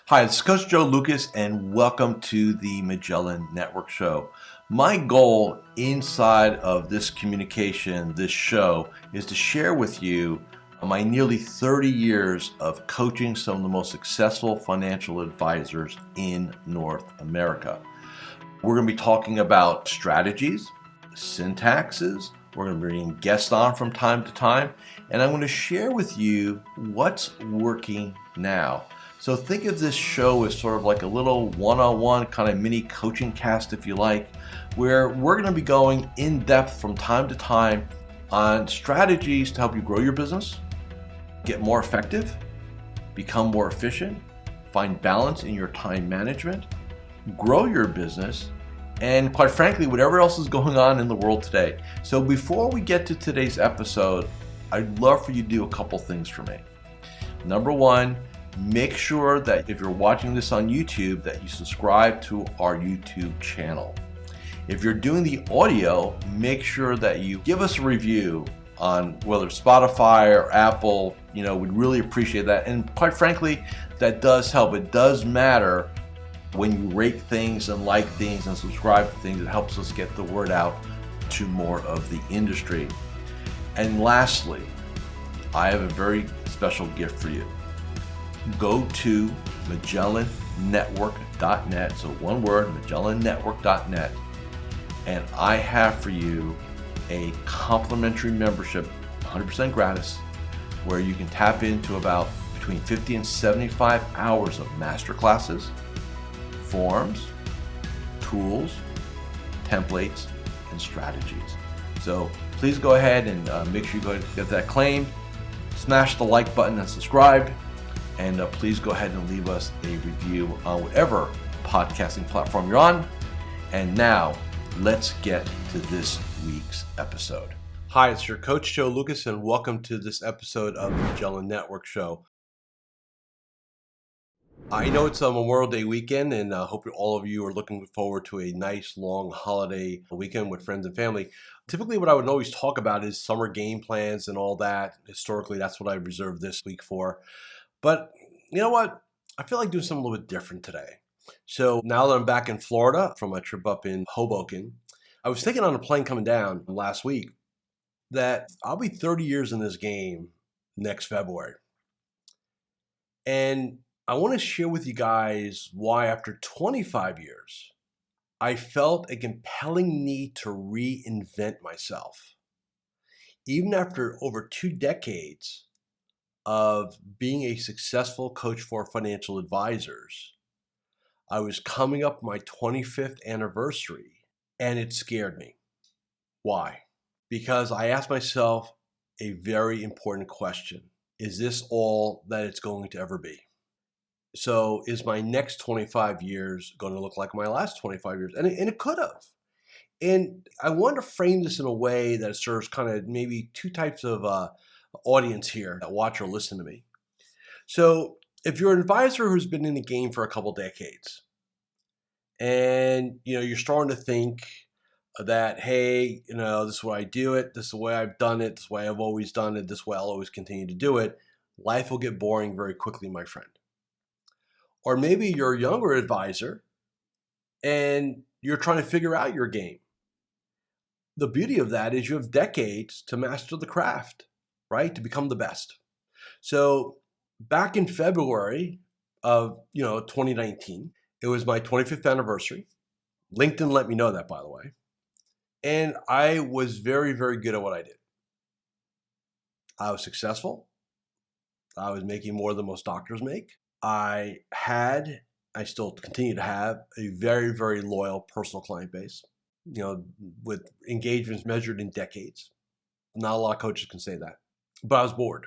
Hi, it's Coach Joe Lucas, and welcome to the Magellan Network Show. My goal inside of this communication, this show, is to share with you my nearly 30 years of coaching some of the most successful financial advisors in North America. We're going to be talking about strategies, syntaxes. We're going to be bringing guests on from time to time, and I'm going to share with you what's working now. So think of this show as sort of like a little one-on-one kind of mini coaching cast, if you like, where we're going to be going in depth from time to time on strategies to help you grow your business, get more effective, become more efficient, find balance in your time management, grow your business, and quite frankly, whatever else is going on in the world today. So before we get to today's episode, I'd love for you to do a couple things for me. Number one, make sure that if you're watching this on YouTube, that you subscribe to our YouTube channel. If you're doing the audio, make sure that you give us a review on whether Spotify or Apple. We'd really appreciate that. And quite frankly, that does help. It does matter when you rate things and like things and subscribe to things. It helps us get the word out to more of the industry. And lastly, I have a very special gift for you. Go to MagellanNetwork.net, so one word, MagellanNetwork.net, and I have for you a complimentary membership, 100% gratis, where you can tap into about between 50 and 75 hours of masterclasses, forms, tools, templates, and strategies. So please go ahead and make sure you go get that claimed, smash the like button and subscribe. And please go ahead and leave us a review on whatever podcasting platform you're on. And now, let's get to this week's episode. Hi, it's your Coach Joe Lucas, and welcome to this episode of the Magellan Network Show. I know it's a Memorial Day weekend, and I hope all of you are looking forward to a nice, long holiday weekend with friends and family. Typically, what I would always talk about is summer game plans and all that. Historically, that's what I reserved this week for. But you know what? I feel like doing something a little bit different today. So now that I'm back in Florida from a trip up in Hoboken, I was thinking on a plane coming down last week that I'll be 30 years in this game next February. And I want to share with you guys why after 25 years, I felt a compelling need to reinvent myself. Even after over 2 decades of being a successful coach for financial advisors, I was coming up my 25th anniversary, and it scared me. Why? Because I asked myself a very important question. Is this all that it's going to ever be? So is my next 25 years going to look like my last 25 years? And it could have. And I want to frame this in a way that serves kind of maybe 2 types of audience here that watch or listen to me. So if you're an advisor who's been in the game for a couple decades, and you're starting to think that, hey, this is what I do it, this is the way I've done it, this is the way I've always done it, this is the way I'll always continue to do it, life will get boring very quickly, my friend. Or maybe you're a younger advisor and you're trying to figure out your game. The beauty of that is you have decades to master the craft, right? To become the best. So back in February of 2019, it was my 25th anniversary. LinkedIn let me know that, by the way. And I was very, very good at what I did. I was successful. I was making more than most doctors make. I still continue to have a very, very loyal personal client base, with engagements measured in decades. Not a lot of coaches can say that. But I was bored.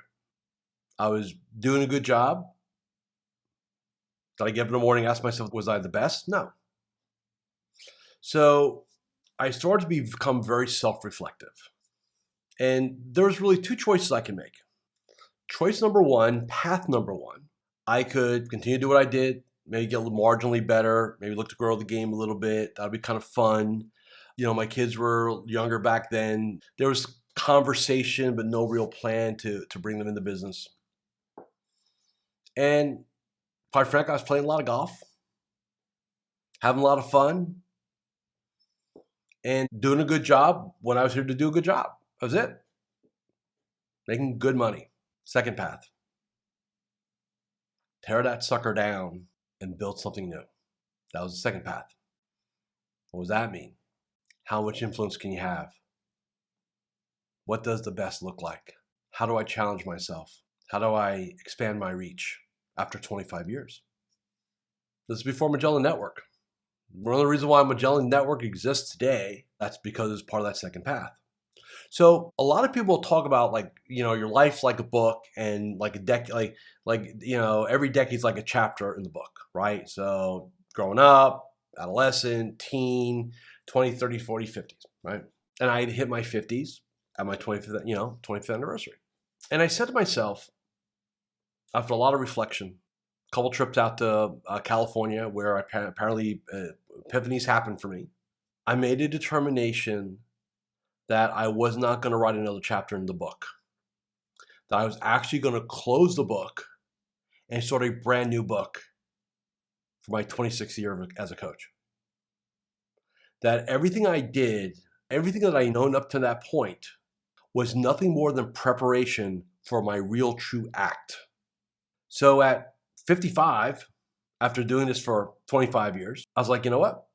I was doing a good job. Did I get up in the morning and ask myself, was I the best? No. So I started to become very self-reflective. And there's really 2 choices I can make. Choice number 1, path number 1, I could continue to do what I did, maybe get a little marginally better, maybe look to grow the game a little bit. That'd be kind of fun. My kids were younger back then. There was conversation, but no real plan to bring them into business. And quite frankly, I was playing a lot of golf, having a lot of fun, and doing a good job when I was here to do a good job. That was it. Making good money. Second path. Tear that sucker down and build something new. That was the second path. What does that mean? How much influence can you have? What does the best look like? How do I challenge myself? How do I expand my reach after 25 years? This is before Magellan Network. One of the reasons why Magellan Network exists today, that's because it's part of that second path. So a lot of people talk about, like, your life's like a book, and like a decade, every decade's like a chapter in the book, right? So growing up, adolescent, teen, 20, 30, 40, 50s, right? And I hit my 50s at my 25th anniversary. And I said to myself, after a lot of reflection, a couple trips out to California where apparently epiphanies happened for me, I made a determination that I was not going to write another chapter in the book, that I was actually going to close the book and start a brand new book for my 26th year as a coach. That everything I did, everything that I known up to that point, was nothing more than preparation for my real true act. So at 55, after doing this for 25 years, I was like, you know what?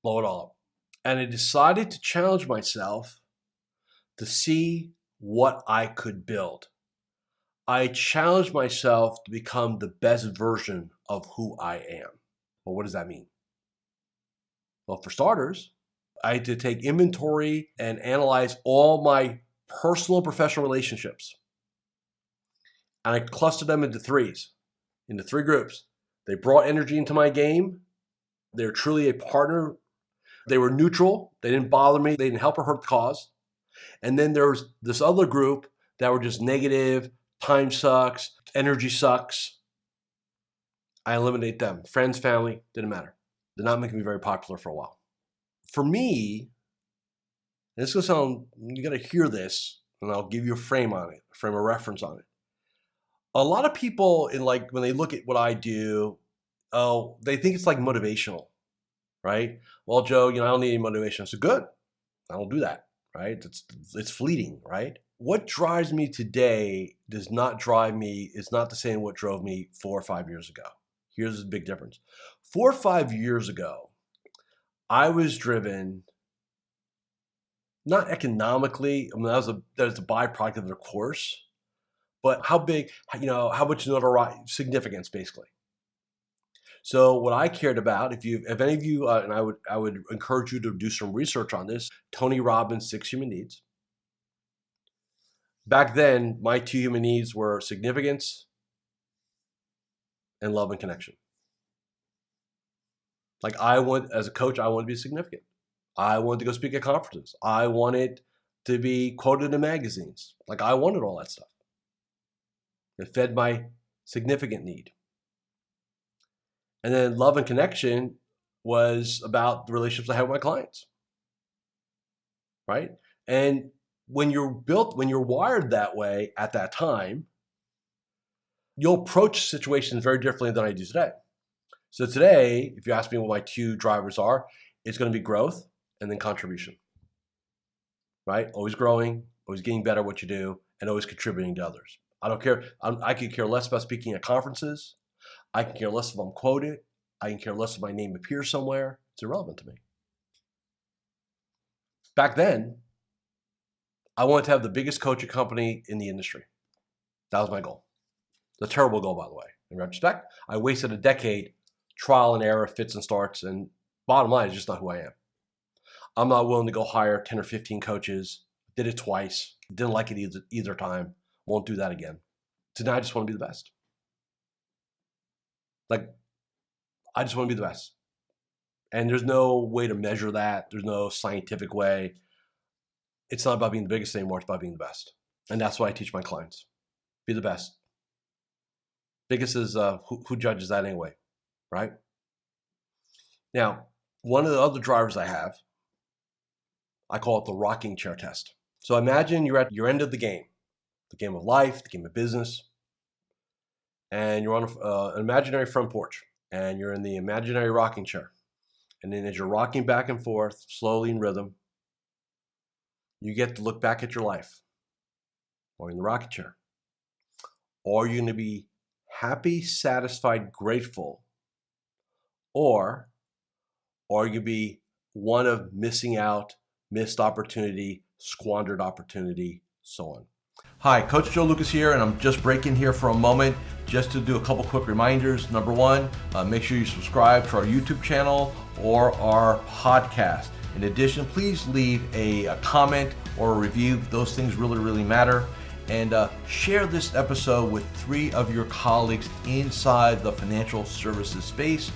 Blow it all up. And I decided to challenge myself to see what I could build. I challenged myself to become the best version of who I am. Well, what does that mean? Well, for starters, I had to take inventory and analyze all my personal and professional relationships. And I clustered them into three groups. They brought energy into my game. They're truly a partner. They were neutral. They didn't bother me. They didn't help or hurt the cause. And then there was this other group that were just negative, time sucks, energy sucks. I eliminate them. Friends, family, didn't matter. They're not making me very popular for a while. For me, this is going to sound, you got to hear this, and I'll give you a frame on it, a frame of reference on it. A lot of people, when they look at what I do, they think it's like motivational, right? Well, Joe, I don't need any motivation. So good. I don't do that, right? It's fleeting, right? What drives me today is not the same what drove me 4 or 5 years ago. Here's the big difference. 4 or 5 years ago, I was driven not economically. I mean, that was a byproduct of the course, but how much notoriety, significance, basically. So what I cared about, if any of you, and I would encourage you to do some research on this, Tony Robbins' 6 Human Needs. Back then, my 2 human needs were significance and love and connection. Like, as a coach, I wanted to be significant. I wanted to go speak at conferences. I wanted to be quoted in magazines. Like, I wanted all that stuff. It fed my significant need. And then love and connection was about the relationships I had with my clients, right? And when you're wired that way at that time, you'll approach situations very differently than I do today. So today, if you ask me what my 2 drivers are, it's going to be growth and then contribution, right? Always growing, always getting better at what you do, and always contributing to others. I don't care. I could care less about speaking at conferences. I can care less if I'm quoted. I can care less if my name appears somewhere. It's irrelevant to me. Back then, I wanted to have the biggest coaching company in the industry. That was my goal. It's a terrible goal, by the way. In retrospect, I wasted a decade, trial and error, fits and starts, and bottom line is just not who I am. I'm not willing to go hire 10 or 15 coaches. Did it twice. Didn't like it either time. Won't do that again. So now I just want to be the best. I just want to be the best. And there's no way to measure that. There's no scientific way. It's not about being the biggest anymore. It's about being the best. And that's what I teach my clients. Be the best. Biggest is who judges that anyway, right? Now, one of the other drivers I have, I call it the rocking chair test. So imagine you're at your end of the game of life, the game of business, and you're on an imaginary front porch, and you're in the imaginary rocking chair. And then as you're rocking back and forth, slowly in rhythm, you get to look back at your life, or in the rocking chair. Or you're going to be happy, satisfied, grateful, or you could be one of missing out, missed opportunity, squandered opportunity, so on. Hi, Coach Joe Lukacs here, and I'm just breaking here for a moment just to do a couple quick reminders. Number one, make sure you subscribe to our YouTube channel or our podcast. In addition, please leave a comment or a review. Those things really, really matter. And share this episode with 3 of your colleagues inside the financial services space.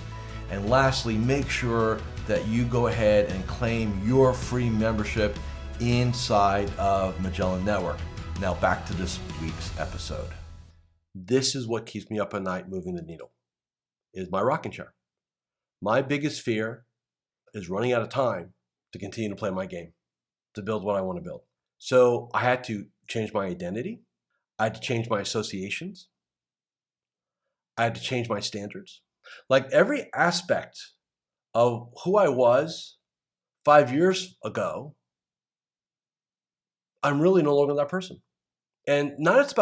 And lastly, make sure that you go ahead and claim your free membership inside of Magellan Network. Now back to this week's episode. This is what keeps me up at night moving the needle, is my rocking chair. My biggest fear is running out of time to continue to play my game, to build what I want to build. So I had to change my identity. I had to change my associations. I had to change my standards. Like every aspect of who I was 5 years ago, I'm really no longer that person. And not just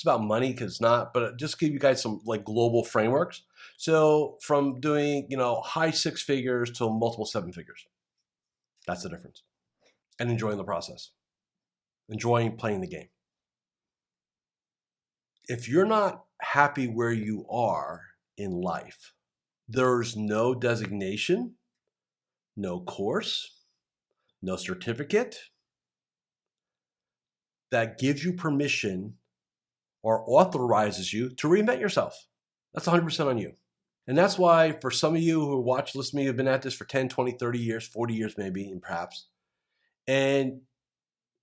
about money, because it's not, but just give you guys some like global frameworks. So from doing, high 6 figures to multiple 7 figures. That's the difference. And enjoying the process. Enjoying playing the game. If you're not happy where you are in life, there's no designation, no course, no certificate that gives you permission or authorizes you to reinvent yourself. That's 100% on you. And that's why for some of you who watch, listen to me, who've been at this for 10, 20, 30 years, 40 years maybe, and perhaps, and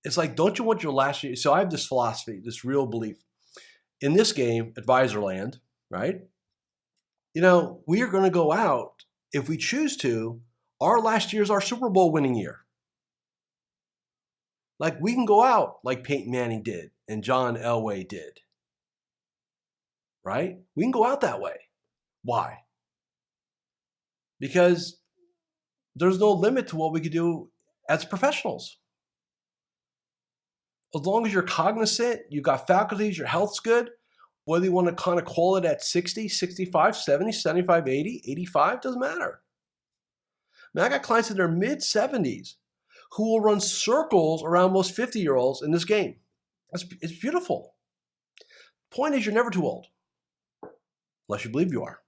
it's like, don't you want your last year? So I have this philosophy, this real belief. In this game, Advisorland, right? We are going to go out, if we choose to, our last year is our Super Bowl winning year. Like we can go out like Peyton Manning did and John Elway did, right? We can go out that way. Why? Because there's no limit to what we could do as professionals. As long as you're cognizant, you've got faculties, your health's good, whether you want to kind of call it at 60, 65, 70, 75, 80, 85, doesn't matter. I got clients in their mid-70s who will run circles around most 50-year-olds in this game. It's beautiful. Point is, you're never too old, unless you believe you are.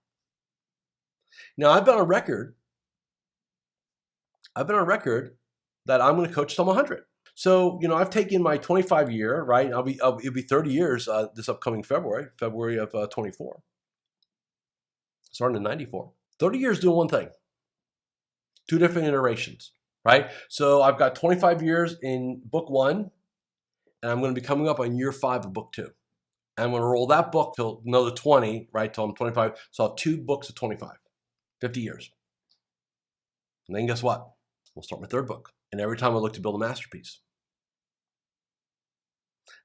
Now, I've been on record that I'm going to coach till I'm 100. So, I've taken my 25 year, right? It'll be 30 years this upcoming February of 24. Starting in 94. 30 years doing one thing. 2 different iterations, right? So I've got 25 years in book 1, and I'm going to be coming up on year 5 of book 2. And I'm going to roll that book till another 20, right, till I'm 25. So I'll have 2 books of 25, 50 years. And then guess what? We'll start my 3rd book. And every time I look to build a masterpiece.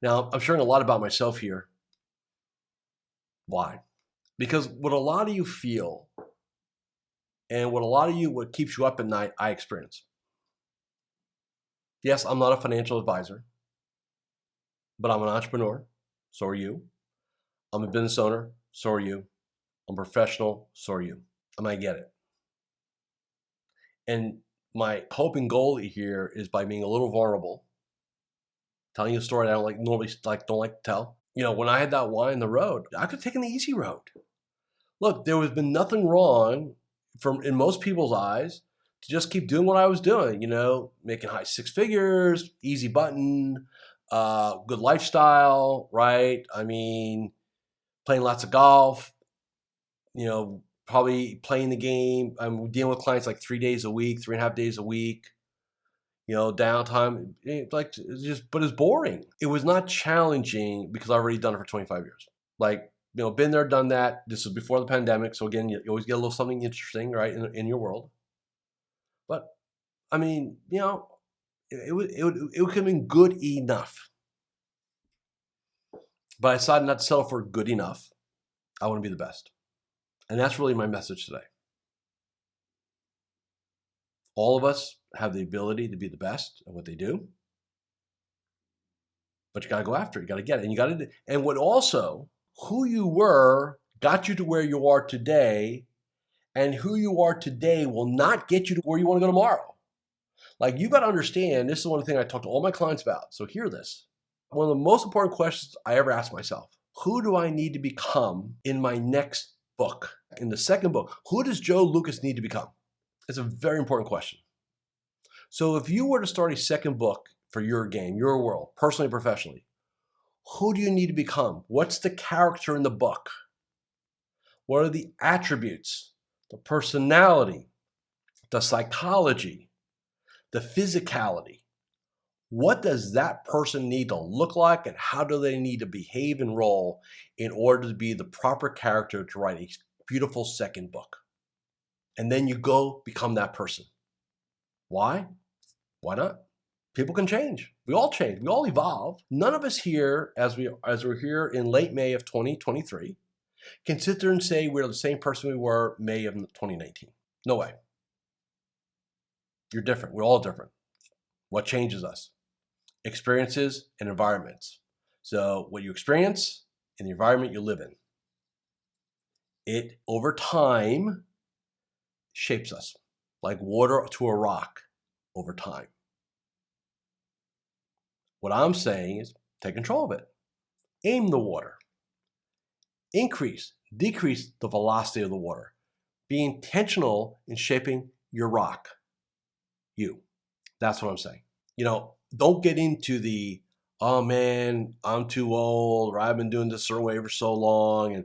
Now, I'm sharing a lot about myself here. Why? Because what a lot of you feel and what keeps you up at night, I experience. Yes, I'm not a financial advisor, but I'm an entrepreneur. So are you. I'm a business owner. So are you. I'm a professional. So are you. And I get it. And my hope and goal here is by being a little vulnerable, telling you a story I don't like to tell. When I had that wine in the road, I could have taken the easy road. Look, there has been nothing wrong in most people's eyes to just keep doing what I was doing, making high 6 figures, easy button, good lifestyle, right? Playing lots of golf, probably playing the game. I'm dealing with clients like 3 days a week, 3.5 days a week, downtime, but it's boring. It was not challenging because I've already done it for 25 years. Been there, done that. This was before the pandemic. So again, you always get a little something interesting, right, in your world. But it would have been good enough. But I decided not to settle for good enough. I want to be the best. And that's really my message today. All of us have the ability to be the best at what they do, but you got to go after it. You got to get it. And you got to, and what also, who you were got you to where you are today, and who you are today will not get you to where you want to go tomorrow. Like, you got to understand, this is one thing I talk to all my clients about. So hear this. One of the most important questions I ever ask myself: who do I need to become in my next book? In the second book, who does Joe Lukacs need to become? It's a very important question. So if you were to start a second book for your game, your world, personally, professionally, who do you need to become? What's the character in the book? What are the attributes, the personality, the psychology, the physicality? What does that person need to look like, and how do they need to behave and roll in order to be the proper character to write a beautiful second book? And then you go become that person. Why? Why not? People can change. We all change. We all evolve. None of us here, as we're here in late May of 2023, can sit there and say we're the same person we were May of 2019. No way. You're different. We're all different. What changes us? Experiences and environments. So what you experience and the environment you live in, it over time shapes us like water to a rock over time. What I'm saying is take control of it. Aim the water. Increase, decrease the velocity of the water. Be intentional in shaping your rock. You. That's what I'm saying. Don't get into the, oh man, I'm too old, or I've been doing this certain way for so long. And,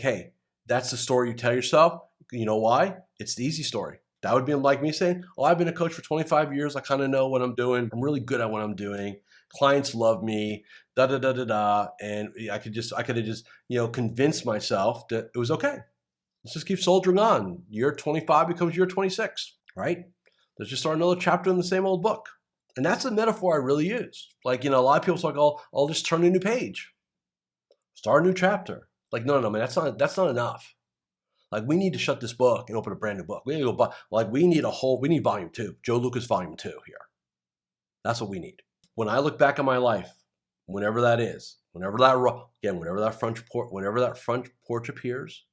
hey, that's the story you tell yourself. You know why? It's the easy story. That would be like me saying, oh, I've been a coach for 25 years. I kind of know what I'm doing. I'm really good at what I'm doing. Clients love me, da, da, da, da, da. And I could have just, convinced myself that it was okay. Let's just keep soldiering on. Year 25 becomes year 26, right? Let's just start another chapter in the same old book. And that's a metaphor I really use. Like, a lot of people talk, oh, I'll just turn a new page. Start a new chapter. Like, no, man, that's not enough. Like, we need to shut this book and open a brand new book. We need to go we need volume 2. Joe Lukacs volume 2 here. That's what we need. When I look back on my life, whenever that is, whenever that front porch appears,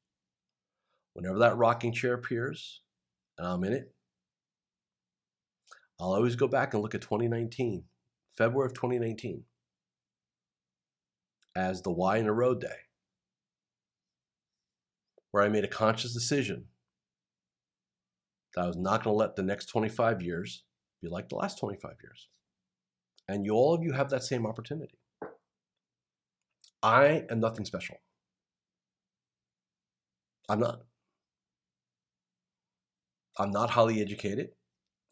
whenever that rocking chair appears, and I'm in it, I'll always go back and look at 2019, February of 2019, as the Y in the road day, where I made a conscious decision that I was not going to let the next 25 years be like the last 25 years. And all of you have that same opportunity. I am nothing special. I'm not. I'm not highly educated.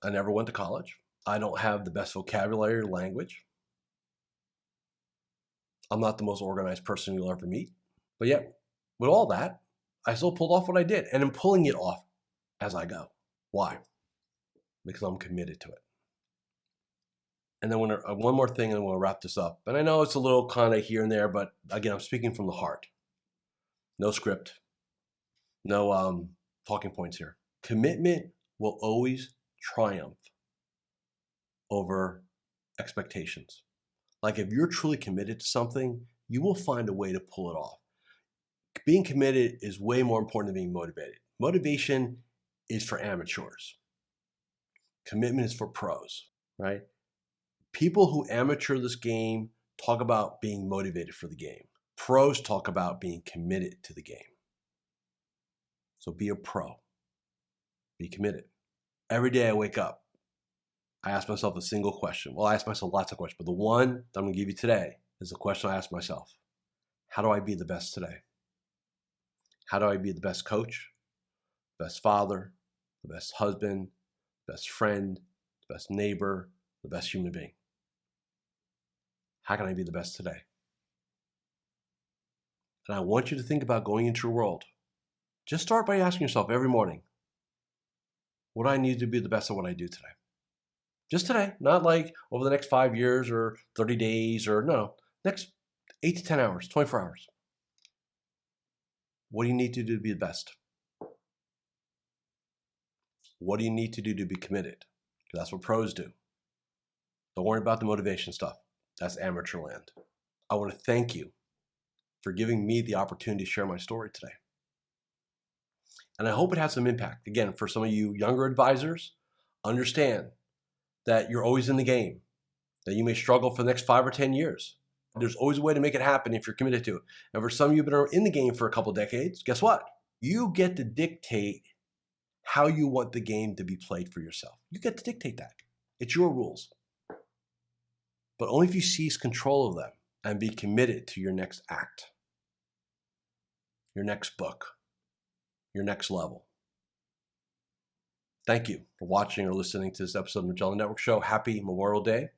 I never went to college. I don't have the best vocabulary or language. I'm not the most organized person you'll ever meet. But yet, with all that, I still pulled off what I did. And I'm pulling it off as I go. Why? Because I'm committed to it. And then one more thing, and then we'll wrap this up. And I know it's a little kind of here and there, but again, I'm speaking from the heart. No script. No talking points here. Commitment will always triumph over expectations. Like, if you're truly committed to something, you will find a way to pull it off. Being committed is way more important than being motivated. Motivation is for amateurs. Commitment is for pros, right? People who amateur this game talk about being motivated for the game. Pros talk about being committed to the game. So be a pro. Be committed. Every day I wake up, I ask myself a single question. Well, I ask myself lots of questions, but the one that I'm going to give you today is the question I ask myself. How do I be the best today? How do I be the best coach, best father, the best husband, best friend, the best neighbor, the best human being? How can I be the best today? And I want you to think about going into your world. Just start by asking yourself every morning, what do I need to be the best at what I do today? Just today, not like over the next 5 years or 30 days or no, next 8 to 10 hours, 24 hours. What do you need to do to be the best? What do you need to do to be committed? Because that's what pros do. Don't worry about the motivation stuff. That's amateur land. I want to thank you for giving me the opportunity to share my story today. And I hope it has some impact. Again, for some of you younger advisors, understand that you're always in the game, that you may struggle for the next 5 or 10 years. There's always a way to make it happen if you're committed to it. And for some of you who've been in the game for a couple of decades, guess what? You get to dictate how you want the game to be played for yourself. You get to dictate that. It's your rules. But only if you seize control of them and be committed to your next act, your next book, your next level. Thank you for watching or listening to this episode of the Magellan Network Show. Happy Memorial Day.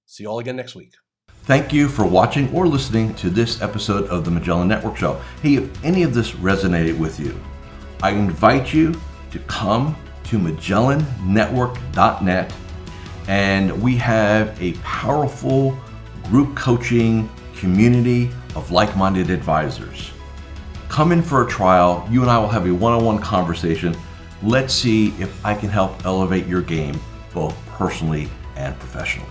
See you all again next week. Thank you for watching or listening to this episode of the Magellan Network Show. Hey, if any of this resonated with you, I invite you to come to MagellanNetwork.net, and we have a powerful group coaching community of like-minded advisors. Come in for a trial. You and I will have a one-on-one conversation. Let's see if I can help elevate your game, both personally and professionally.